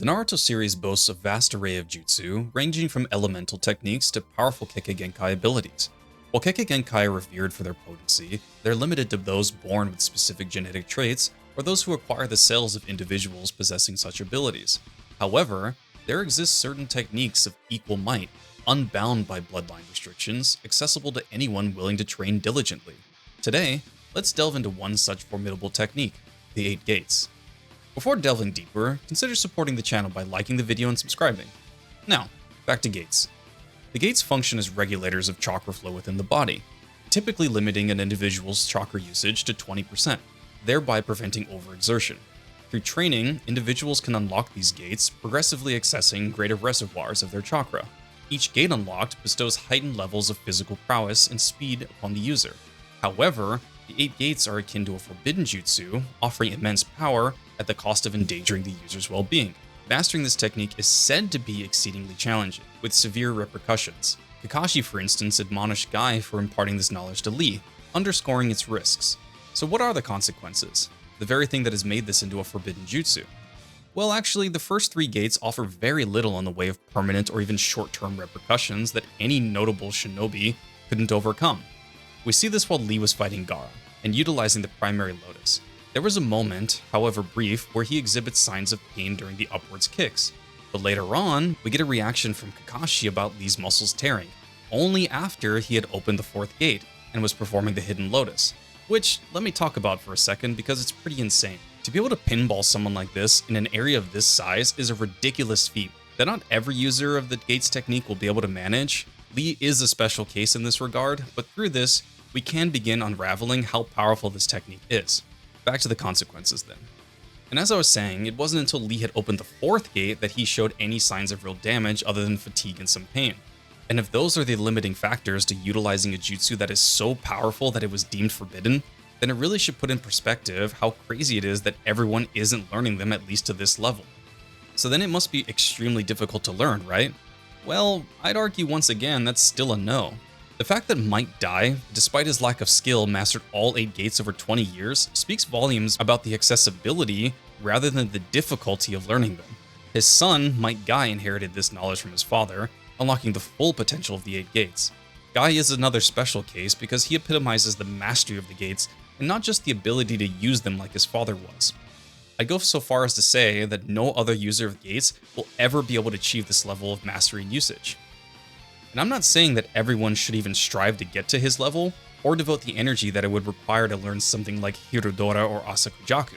The Naruto series boasts a vast array of jutsu, ranging from elemental techniques to powerful Kekkei Genkai abilities. While Kekkei Genkai are revered for their potency, they're limited to those born with specific genetic traits or those who acquire the cells of individuals possessing such abilities. However, there exist certain techniques of equal might, unbound by bloodline restrictions, accessible to anyone willing to train diligently. Today, let's delve into one such formidable technique, the 8 Gates. Before delving deeper, consider supporting the channel by liking the video and subscribing. Now, back to gates. The gates function as regulators of chakra flow within the body, typically limiting an individual's chakra usage to 20%, thereby preventing overexertion. Through training, individuals can unlock these gates, progressively accessing greater reservoirs of their chakra. Each gate unlocked bestows heightened levels of physical prowess and speed upon the user. However, the 8 gates are akin to a forbidden jutsu, offering immense power at the cost of endangering the user's well-being. Mastering this technique is said to be exceedingly challenging, with severe repercussions. Kakashi, for instance, admonished Guy for imparting this knowledge to Lee, underscoring its risks. So what are the consequences? The very thing that has made this into a forbidden jutsu? Well, actually, the first 3 gates offer very little in the way of permanent or even short-term repercussions that any notable shinobi couldn't overcome. We see this while Lee was fighting Gaara, and utilizing the primary lotus. There was a moment, however brief, where he exhibits signs of pain during the upwards kicks. But later on, we get a reaction from Kakashi about Lee's muscles tearing, only after he had opened the 4th gate and was performing the hidden lotus. Which, let me talk about for a second because it's pretty insane. To be able to pinball someone like this in an area of this size is a ridiculous feat that not every user of the gates technique will be able to manage. Lee is a special case in this regard, but through this, we can begin unraveling how powerful this technique is. Back to the consequences then. And as I was saying, it wasn't until Lee had opened the 4th gate that he showed any signs of real damage other than fatigue and some pain. And if those are the limiting factors to utilizing a jutsu that is so powerful that it was deemed forbidden, then it really should put in perspective how crazy it is that everyone isn't learning them at least to this level. So then it must be extremely difficult to learn, right? Well, I'd argue once again that's still a no. The fact that Might Dai, despite his lack of skill, mastered all 8 gates over 20 years speaks volumes about the accessibility rather than the difficulty of learning them. His son, Might Guy, inherited this knowledge from his father, unlocking the full potential of the 8 gates. Guy is another special case because he epitomizes the mastery of the gates and not just the ability to use them like his father was. I'd go so far as to say that no other user of gates will ever be able to achieve this level of mastery and usage. And I'm not saying that everyone should even strive to get to his level, or devote the energy that it would require to learn something like Hirudora or Asakujaku,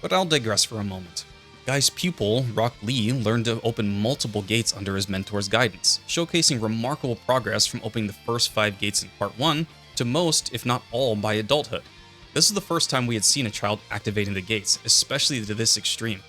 but I'll digress for a moment. Guy's pupil, Rock Lee, learned to open multiple gates under his mentor's guidance, showcasing remarkable progress from opening the first 5 gates in Part 1 to most, if not all, by adulthood. This is the first time we had seen a child activating the gates, especially to this extreme.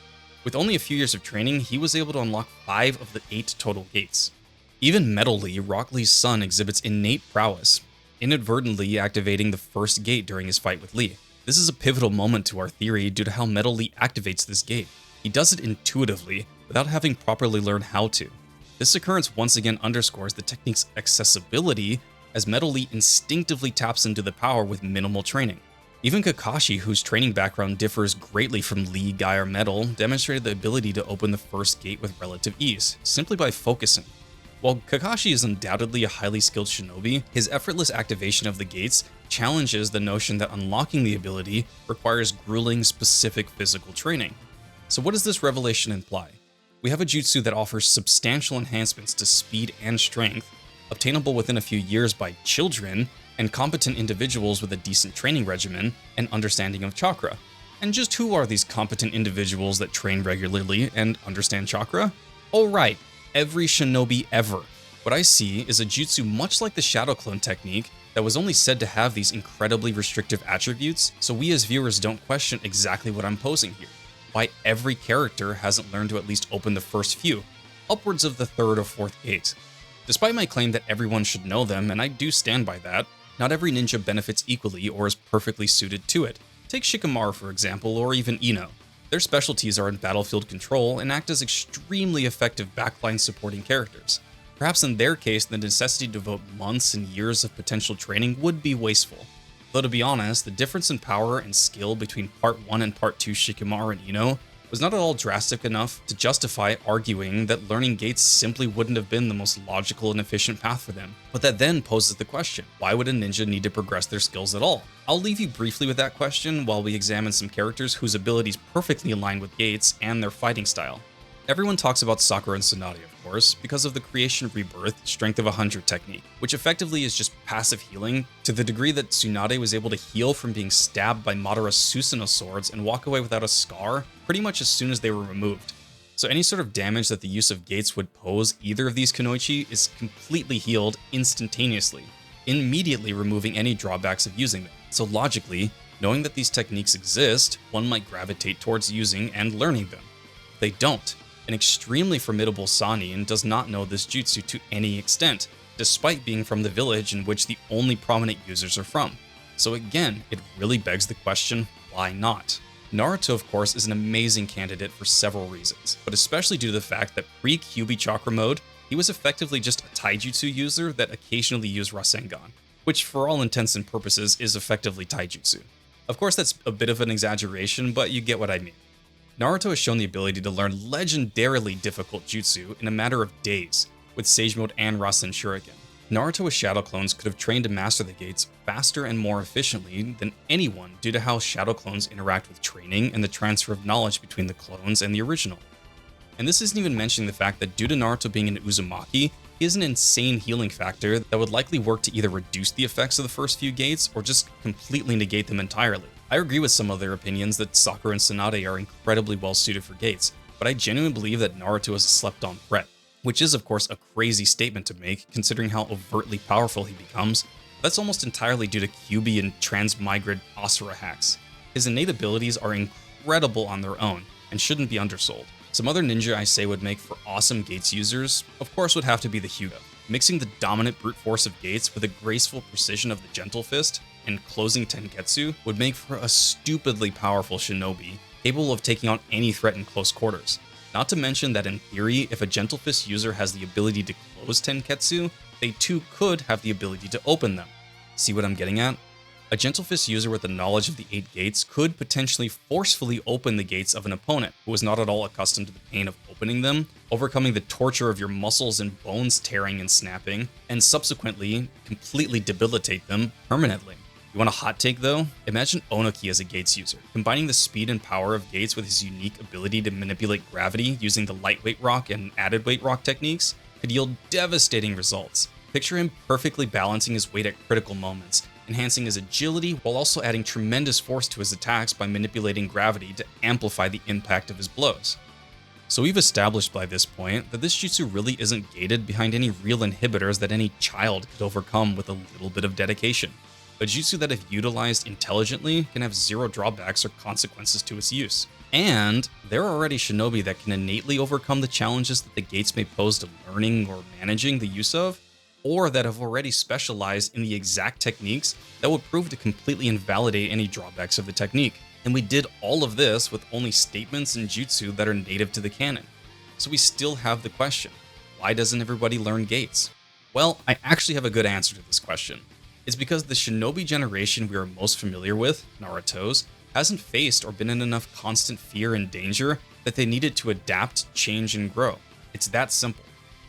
With only a few years of training, he was able to unlock 5 of the 8 total gates. Even Metal Lee, Rock Lee's son, exhibits innate prowess, inadvertently activating the first gate during his fight with Lee. This is a pivotal moment to our theory due to how Metal Lee activates this gate. He does it intuitively, without having properly learned how to. This occurrence once again underscores the technique's accessibility, as Metal Lee instinctively taps into the power with minimal training. Even Kakashi, whose training background differs greatly from Lee, Guy, or Metal, demonstrated the ability to open the first gate with relative ease, simply by focusing. While Kakashi is undoubtedly a highly skilled shinobi, his effortless activation of the gates challenges the notion that unlocking the ability requires grueling, specific physical training. So what does this revelation imply? We have a jutsu that offers substantial enhancements to speed and strength, obtainable within a few years by children and competent individuals with a decent training regimen and understanding of chakra. And just who are these competent individuals that train regularly and understand chakra? Oh right, every shinobi ever. What I see is a jutsu much like the Shadow Clone technique that was only said to have these incredibly restrictive attributes, so we as viewers don't question exactly what I'm posing here. Why every character hasn't learned to at least open the first few, upwards of the 3rd or 4th gate. Despite my claim that everyone should know them, and I do stand by that, not every ninja benefits equally or is perfectly suited to it. Take Shikamaru for example, or even Ino. Their specialties are in battlefield control and act as extremely effective backline supporting characters. Perhaps in their case, the necessity to devote months and years of potential training would be wasteful. Though to be honest, the difference in power and skill between Part 1 and Part 2 Shikamaru and Ino was not at all drastic enough to justify arguing that learning gates simply wouldn't have been the most logical and efficient path for them. But that then poses the question, why would a ninja need to progress their skills at all? I'll leave you briefly with that question while we examine some characters whose abilities perfectly align with gates and their fighting style. Everyone talks about Sakura and Tsunade, of course, because of the Creation Rebirth Strength of 100 technique, which effectively is just passive healing to the degree that Tsunade was able to heal from being stabbed by Madara's Susanoo swords and walk away without a scar pretty much as soon as they were removed. So any sort of damage that the use of gates would pose either of these kunoichi is completely healed instantaneously, immediately removing any drawbacks of using them. So logically, knowing that these techniques exist, one might gravitate towards using and learning them. They don't. An extremely formidable Sannin does not know this jutsu to any extent, despite being from the village in which the only prominent users are from. So again, it really begs the question, why not? Naruto, of course, is an amazing candidate for several reasons, but especially due to the fact that pre-Kyuubi chakra mode, he was effectively just a taijutsu user that occasionally used Rasengan, which for all intents and purposes is effectively taijutsu. Of course, that's a bit of an exaggeration, but you get what I mean. Naruto has shown the ability to learn legendarily difficult jutsu in a matter of days, with Sage Mode and Rasen Shuriken. Naruto with Shadow Clones could have trained to master the gates faster and more efficiently than anyone due to how Shadow Clones interact with training and the transfer of knowledge between the clones and the original. And this isn't even mentioning the fact that due to Naruto being an Uzumaki, he has an insane healing factor that would likely work to either reduce the effects of the first few gates or just completely negate them entirely. I agree with some of their opinions that Sakura and Tsunade are incredibly well suited for gates, but I genuinely believe that Naruto is a slept-on threat, which is of course a crazy statement to make considering how overtly powerful he becomes. That's almost entirely due to Kyuubi and transmigrid Asura hacks. His innate abilities are incredible on their own and shouldn't be undersold. Some other ninja I say would make for awesome gates users, of course would have to be the Hyuga. Mixing the dominant brute force of gates with the graceful precision of the gentle fist and closing tenketsu would make for a stupidly powerful shinobi, capable of taking on any threat in close quarters. Not to mention that in theory, if a gentle fist user has the ability to close tenketsu, they too could have the ability to open them. See what I'm getting at? A gentle fist user with the knowledge of the 8 gates could potentially forcefully open the gates of an opponent who is not at all accustomed to the pain of opening them, overcoming the torture of your muscles and bones tearing and snapping, and subsequently completely debilitate them permanently. You want a hot take though? Imagine Onoki as a gates user, combining the speed and power of gates with his unique ability to manipulate gravity using the lightweight rock and added weight rock techniques could yield devastating results. Picture him perfectly balancing his weight at critical moments, enhancing his agility while also adding tremendous force to his attacks by manipulating gravity to amplify the impact of his blows. So we've established by this point that this jutsu really isn't gated behind any real inhibitors that any child could overcome with a little bit of dedication. A jutsu that if utilized intelligently can have zero drawbacks or consequences to its use. And there are already shinobi that can innately overcome the challenges that the gates may pose to learning or managing the use of, or that have already specialized in the exact techniques that would prove to completely invalidate any drawbacks of the technique. And we did all of this with only statements in jutsu that are native to the canon. So we still have the question, why doesn't everybody learn gates? Well, I actually have a good answer to this question. It's because the shinobi generation we are most familiar with, Naruto's, hasn't faced or been in enough constant fear and danger that they needed to adapt, change, and grow. It's that simple.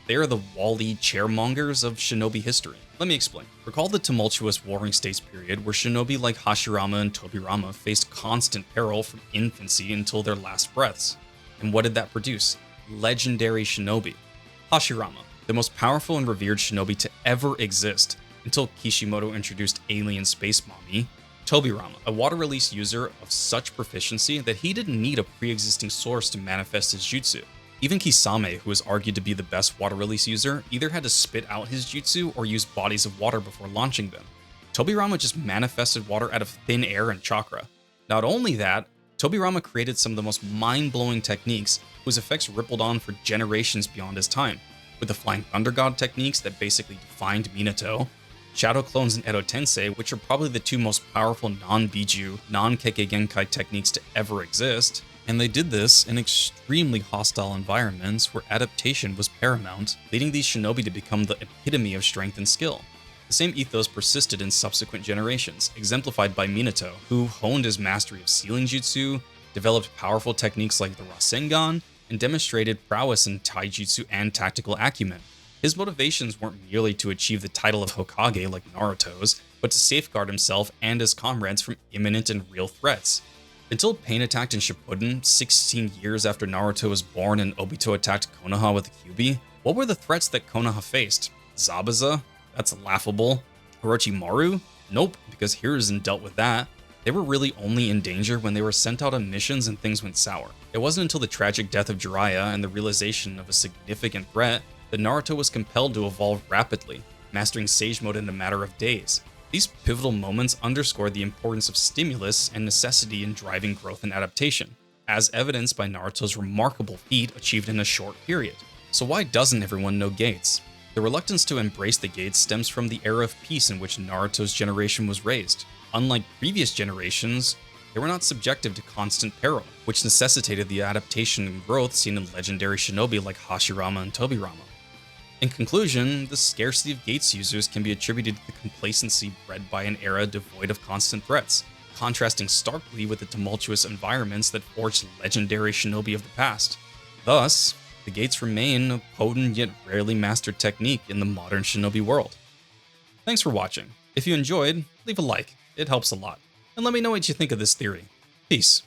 They are the Wall-E chairmongers of shinobi history. Let me explain. Recall the tumultuous Warring States period where shinobi like Hashirama and Tobirama faced constant peril from infancy until their last breaths. And what did that produce? Legendary shinobi. Hashirama, the most powerful and revered shinobi to ever exist, until Kishimoto introduced Alien Space Mommy. Tobirama, a water release user of such proficiency that he didn't need a pre-existing source to manifest his jutsu. Even Kisame, who is argued to be the best water release user, either had to spit out his jutsu or use bodies of water before launching them. Tobirama just manifested water out of thin air and chakra. Not only that, Tobirama created some of the most mind-blowing techniques whose effects rippled on for generations beyond his time, with the Flying Thunder God techniques that basically defined Minato, Shadow Clones and Edo Tensei, which are probably the two most powerful non-Biju, non-Kekkei Genkai techniques to ever exist, and they did this in extremely hostile environments where adaptation was paramount, leading these shinobi to become the epitome of strength and skill. The same ethos persisted in subsequent generations, exemplified by Minato, who honed his mastery of sealing jutsu, developed powerful techniques like the Rasengan, and demonstrated prowess in taijutsu and tactical acumen. His motivations weren't merely to achieve the title of Hokage like Naruto's, but to safeguard himself and his comrades from imminent and real threats. Until Pain attacked in Shippuden, 16 years after Naruto was born and Obito attacked Konoha with a Kyuubi, what were the threats that Konoha faced? Zabuza? That's laughable. Orochimaru? Nope, because Hiruzen dealt with that. They were really only in danger when they were sent out on missions and things went sour. It wasn't until the tragic death of Jiraiya and the realization of a significant threat that Naruto was compelled to evolve rapidly, mastering Sage Mode in a matter of days. These pivotal moments underscore the importance of stimulus and necessity in driving growth and adaptation, as evidenced by Naruto's remarkable feat achieved in a short period. So why doesn't everyone know Gates? The reluctance to embrace the Gates stems from the era of peace in which Naruto's generation was raised. Unlike previous generations, they were not subjected to constant peril, which necessitated the adaptation and growth seen in legendary shinobi like Hashirama and Tobirama. In conclusion, the scarcity of Gates users can be attributed to the complacency bred by an era devoid of constant threats, contrasting starkly with the tumultuous environments that forged legendary shinobi of the past. Thus, the Gates remain a potent yet rarely mastered technique in the modern shinobi world. Thanks for watching. If you enjoyed, leave a like, it helps a lot. And let me know what you think of this theory. Peace.